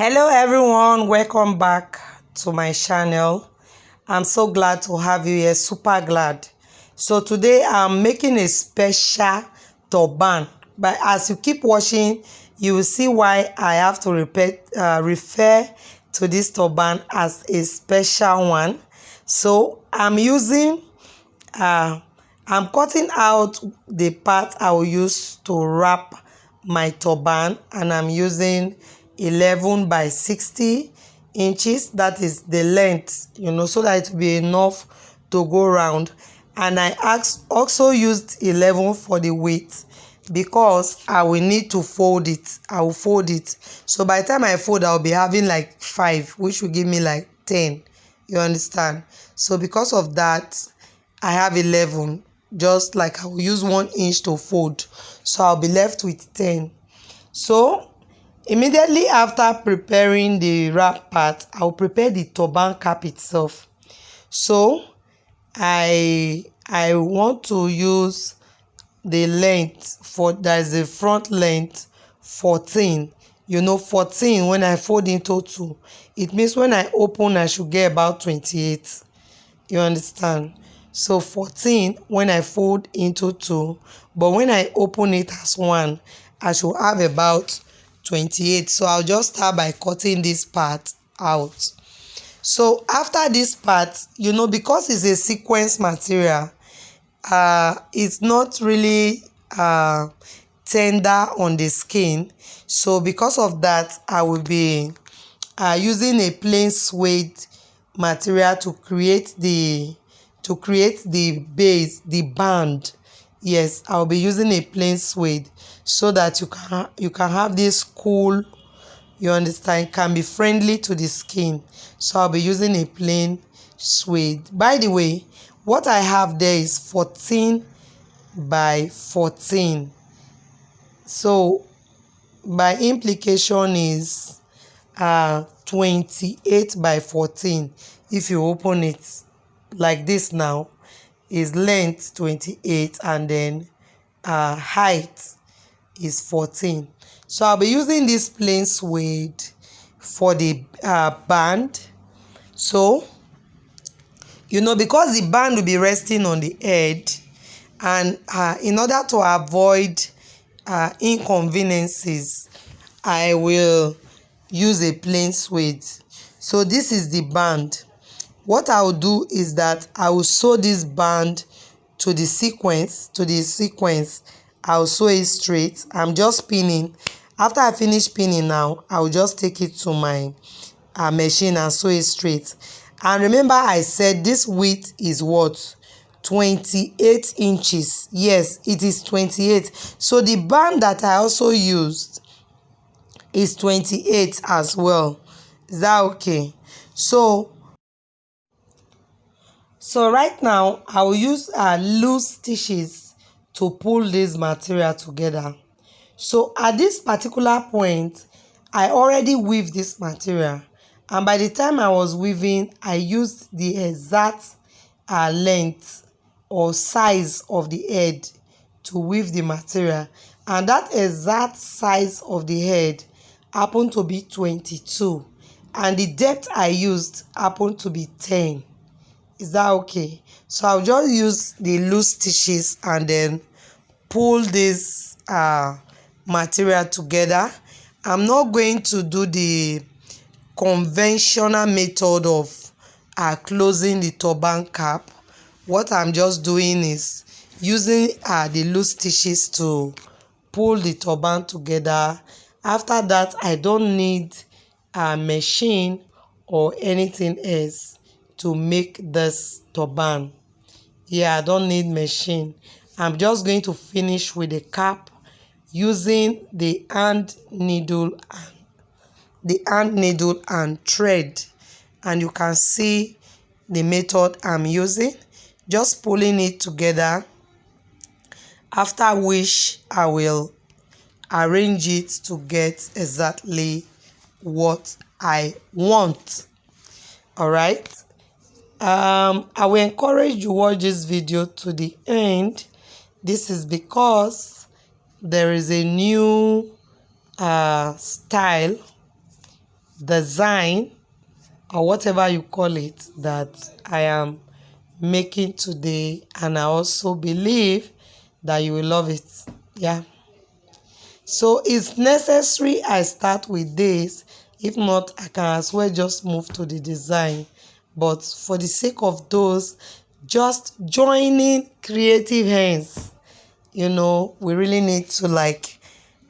Hello everyone, welcome back to my channel. I'm so glad to have you here, super glad. So today I'm making a special turban, but as you keep watching you will see why I have to refer to this turban as a special one. So I'm cutting out the part I will use to wrap my turban, and I'm using 11 by 60 inches. That is the length, so that it will be enough to go round. And I also used 11 for the width because I will need to fold it. I will fold it, so by the time I fold I'll be having like 5, which will give me like 10. You understand? So because of that I have 11, just like I will use 1 inch to fold, so I'll be left with 10. So immediately after preparing the wrap part, I'll prepare the turban cap itself. So I want to use the length for, that is the front length, 14. 14 when I fold into 2, it means when I open I should get about 28. You understand? So 14 when I fold into 2, but when I open it as 1 I should have about 28. So I'll just start by cutting this part out. So after this part, because it's a sequence material, it's not really tender on the skin. So because of that I will be using a plain suede material to create the base, the band. Yes, I'll be using a plain suede so that you can have this cool, you understand, can be friendly to the skin. So I'll be using a plain suede. By the way, what I have there is 14 by 14. So by implication is 28 by 14. If you open it like this now, is length 28 and then height is 14. So I'll be using this plain suede for the band. So because the band will be resting on the head, and in order to avoid inconveniences, I will use a plain suede. So this is the band. What I will do is that I will sew this band to the sequence. I will sew it straight. I'm just pinning. After I finish pinning now, I will just take it to my machine and sew it straight. And remember I said this width is what? 28 inches. Yes, it is 28. So the band that I also used is 28 as well. Is that okay? So right now I will use loose stitches to pull this material together. So at this particular point I already weave this material, and by the time I was weaving I used the exact length or size of the head to weave the material, and that exact size of the head happened to be 22, and the depth I used happened to be 10. Is that okay? So I'll just use the loose stitches and then pull this material together. I'm not going to do the conventional method of closing the turban cap. What I'm just doing is using the loose stitches to pull the turban together. After that I don't need a machine or anything else to make this turban. Yeah, I don't need machine. I'm just going to finish with the cap using the hand needle and thread, and you can see the method I'm using, just pulling it together, after which I will arrange it to get exactly what I want. All right. I will encourage you to watch this video to the end. This is because there is a new style design or whatever you call it that I am making today, and I also believe that you will love it. Yeah, so it's necessary I start with this. If not, I can as well just move to the design, but for the sake of those just joining creative hands, we really need to like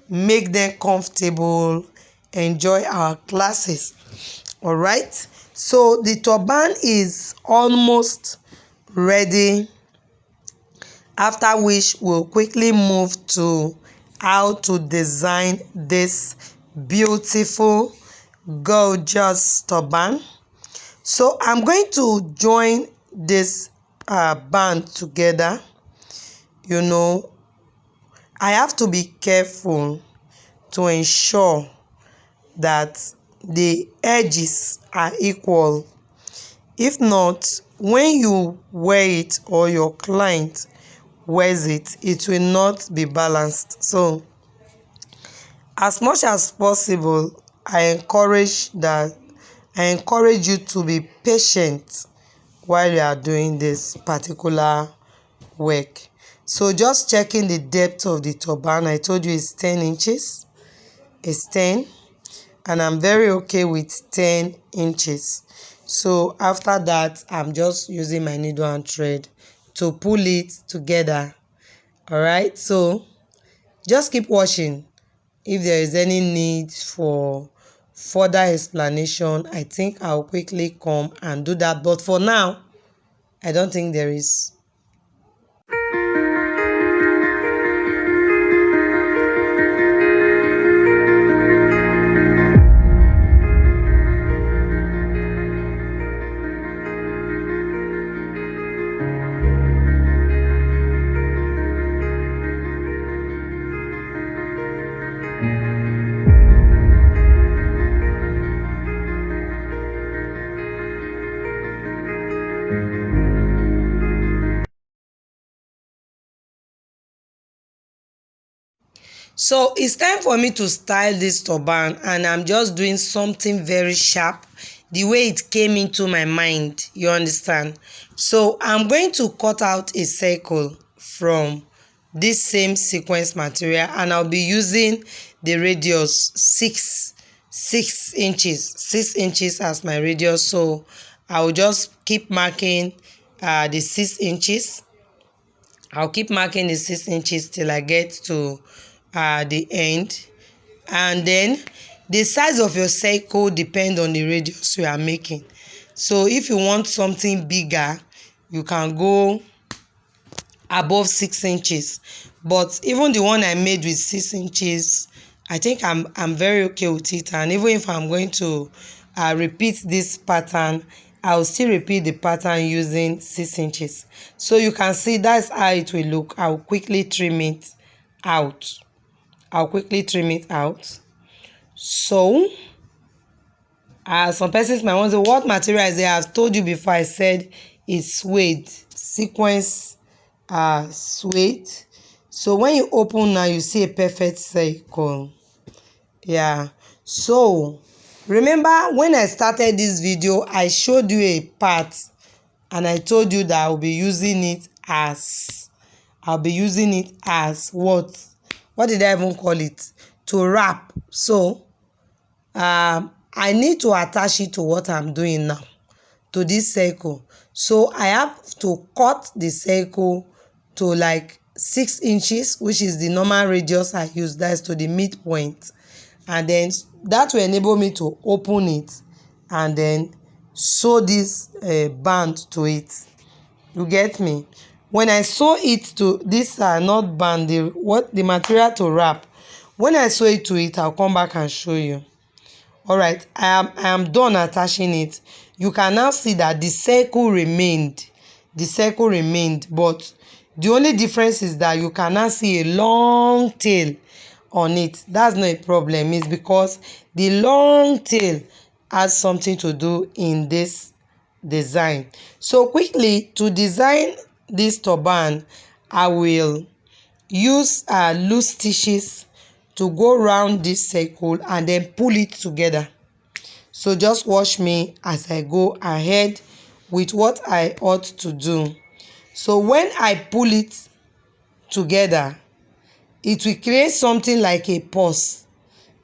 make them comfortable, enjoy our classes. All right, so the turban is almost ready, after which we'll quickly move to how to design this beautiful gorgeous turban. So I'm going to join this band together. I have to be careful to ensure that the edges are equal. If not, when you wear it or your client wears it, it will not be balanced. So as much as possible, I encourage you to be patient while you are doing this particular work. So just checking the depth of the turban, I told you it's 10 inches. It's 10, and I'm very okay with 10 inches. So after that, I'm just using my needle and thread to pull it together. All right, so just keep watching. If there is any need for further explanation, I think I'll quickly come and do that, but for now I don't think there is. So it's time for me to style this turban, and I'm just doing something very sharp, the way it came into my mind, you understand? So I'm going to cut out a circle from this same sequence material, and I'll be using the radius 6 inches as my radius. So I'll just keep marking the 6 inches. I'll keep marking the 6 inches till I get to the end. And then the size of your circle depends on the radius you are making. So if you want something bigger, you can go above 6 inches. But even the one I made with 6 inches, I think I'm very okay with it. And even if I'm going to repeat this pattern, I'll still repeat the pattern using 6 inches. So you can see that's how it will look. I'll quickly trim it out. So some persons might want to say, what material is there? I've told you before, I said it's suede, sequence suede. So when you open now, you see a perfect circle. Yeah, so remember when I started this video, I showed you a part and I told you that I'll be using it as what did I even call it? To wrap. So I need to attach it to what I'm doing now, to this circle. So I have to cut the circle to like 6 inches, which is the normal radius I use, that's to the midpoint, and then that will enable me to open it and then sew this band to it. You get me? When I sew it to this not band, the material to wrap, when I sew it to it, I'll come back and show you. All right, I am done attaching it. You can now see that the circle remained, but the only difference is that you can now see a long tail on it. That's not a problem. It's because the long tail has something to do in this design. So quickly, to design this turban, I will use loose stitches to go around this circle and then pull it together. So just watch me as I go ahead with what I ought to do. So when I pull it together, it will create something like a purse.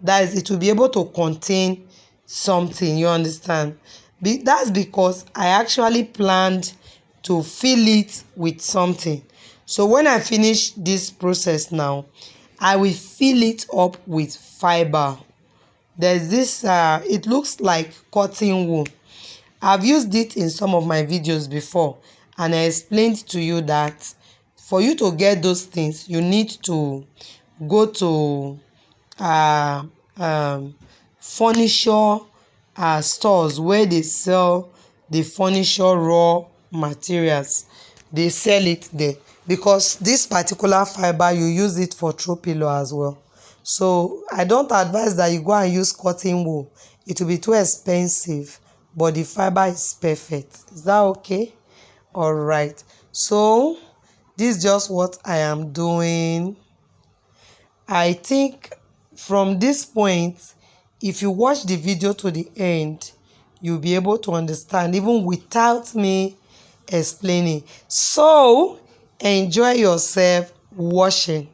That is, it will be able to contain something, you understand. That's because I actually planned to fill it with something. So when I finish this process now, I will fill it up with fiber. There's this it looks like cotton wool. I've used it in some of my videos before, and I explained to you that for you to get those things, you need to go to uh, um, furniture stores where they sell the furniture raw materials. They sell it there, because this particular fiber, you use it for throw pillow as well. So I don't advise that you go and use cotton wool. It will be too expensive, but the fiber is perfect. Is that okay? All right. So this is just what I am doing. I think from this point, if you watch the video to the end, you'll be able to understand even without me explaining. So enjoy yourself watching.